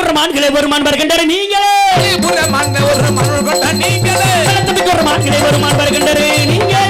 ஒரு மான்களை ஒரு மான் வருகின்றனர் நீங்களே ஒரு மான் கொண்ட நீங்களே ஒரு மான்களை ஒரு மான் வருகின்றனர் நீங்களே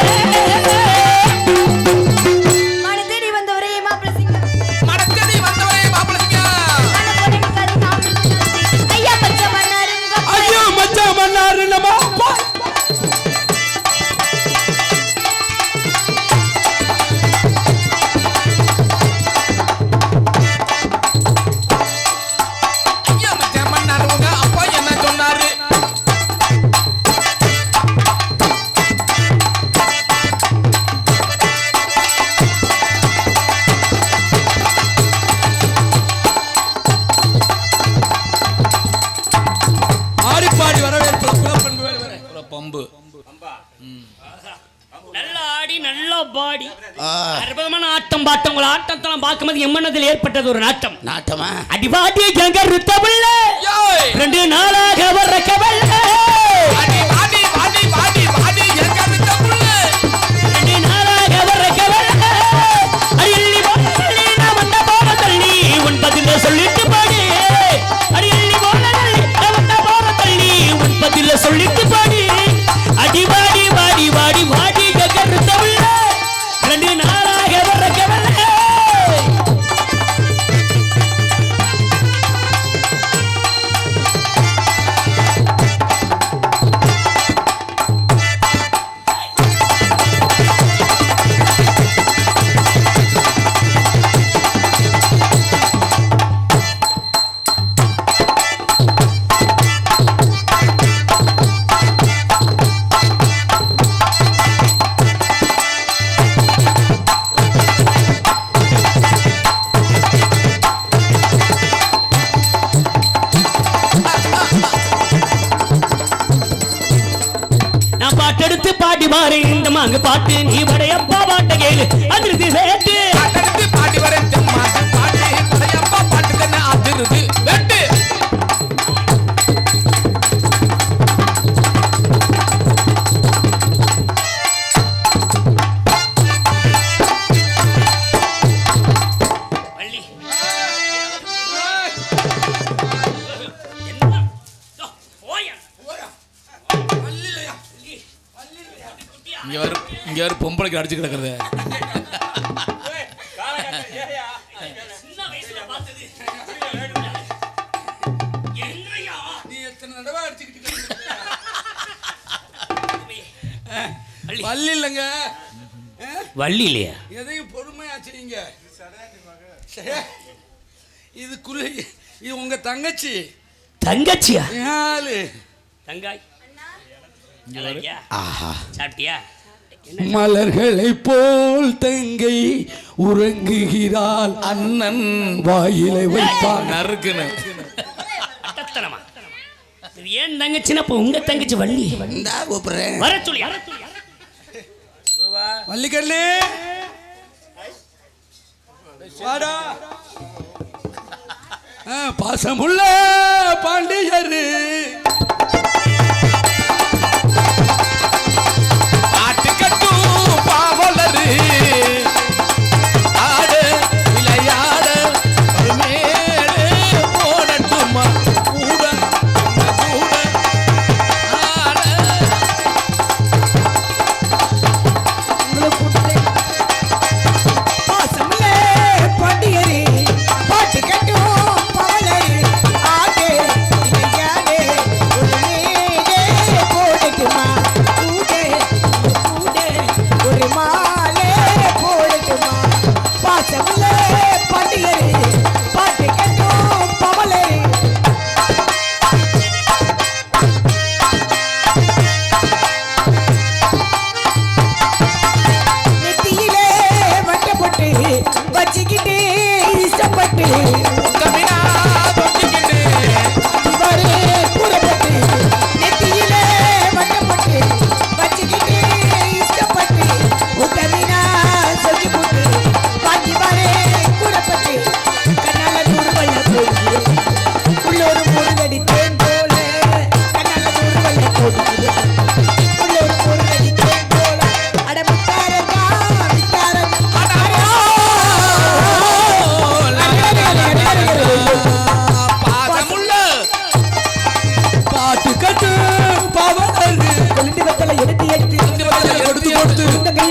ஏற்பட்டது ஒரு நாட்டம் நாட்டமா அடிபாடி கங்கருத்தபுள்ள 2 நாளாக வர்ற கவல்ல அடிபாடி வாடி வாடி வாடி கங்கருத்தபுள்ள 2 நாளாக வர்ற கவல்ல அடியள்ளி போலி நான் வந்த போற தள்ளி உன் பதில சொல்லிட்டு பாடி அடியள்ளி போலி நான் வந்த போற தள்ளி உன் பதில சொல்லிட்டு பாடி அடிபாடி வாடி வாடி வாடி கங்கருத்தபுள்ள 2 நாளாக வர்ற கவல்ல இந்த மாங்க பாட்டு நீ வடையப்பா பாட்ட கேளு அதிர்ந்து வேட்டு அடுத்து பாடி வர பாட்டு வடையப்பா பாட்டு கண்ண அதிர்ந்து வேட்டு வள்ளி இங்க யாரு பொம்பளைக்கு அடிச்சு கிடக்குறது வள்ளி இல்லைங்க வள்ளி இல்லையா எதையும் பொறுமையா செய்யுங்க இது உங்க தங்கச்சி தங்கச்சியா தங்காய் சாப்பிட்டியா மலர்களை போல் தங்கை உறங்குகிறாள் அண்ணன் வாயிலை வைப்பான் நறுக்குன்னு ஏன் தங்கச்சின்னா உங்க தங்கச்சி வள்ளி கூப்பிடுறேன் வர சொல்லி வள்ளிக்கண்ணே வாடா பாசமுள்ள பாண்டியரு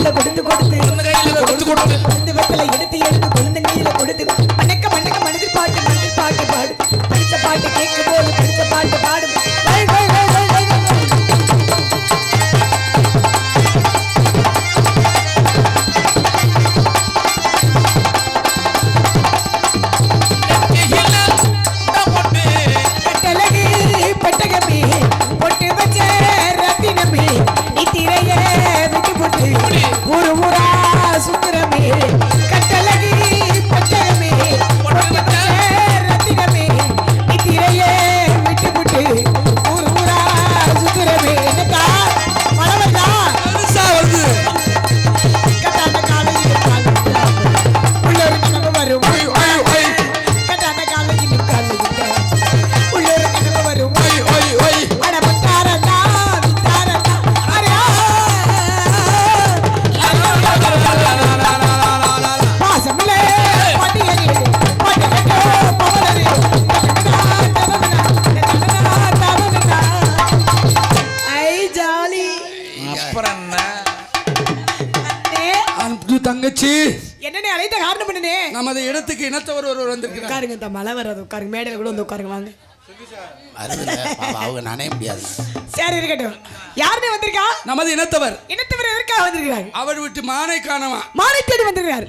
கையில கொடுத்து கொடுத்து இந்த கையில கொடுத்து கொடுத்து குழந்தை வெத்தலை எடுத்து எடுத்து குழந்தை கையில கொடுத்து மணக்க மணக்க மனதில் பாட்டு பாடு படிச்ச பாட்டு கேட்கும் போது படிச்ச பாட்டு பாடு வை, வை, வை, வை, வை, வை, வை. கட்டழகி பெட்டகமே பொட்டு வச்ச ரத்தினமே நீ திரைய விட்டு போட்டு ஊரு ஊரா சுந்தரமே கட்டழகி பெட்டகமே பொட்டு வச்ச ரத்தினமே நீ திரைய விட்டு போட்டு ஊரு ஊரா சுந்தரமே என்னக்கா மழை வருதா பெருசா வருது கட்டான காலையில் உள்ளொரு கனவு வரும் ஒய் ஒய் ஒய் கட்டான காலையில் உள்ளொரு கனவு வரும் ஒய் ஒய் ஒய் அட பத்தாரண்டா வித்தாரண்டா அரே பாசமில்லே பாட்டியலே பாட்டகட்டோ பவனரே ஐ ஜாலி அப்புறம் என்ன அண்ணே அன்பு தங்கச்சி என்னனே அழைத்த காரணம் என்னனே நமது இடத்துக்கு இனத்தவர் ஒருவர் வந்திருக்கிறார் உட்காருங்க இந்த மழை வர்றது உட்காருங்க மேடையில் கூட வந்து உட்காருங்க வாங்க அவங்க நனைய முடியாது. சரி இருக்கட்டும் யாருமே வந்திருக்கா நமது இனத்தவர் இனத்தவர் எதற்காக வந்திருக்கிறார் அவர் விட்டு மானை காணவா மானை தேடி வந்திருக்கிறார்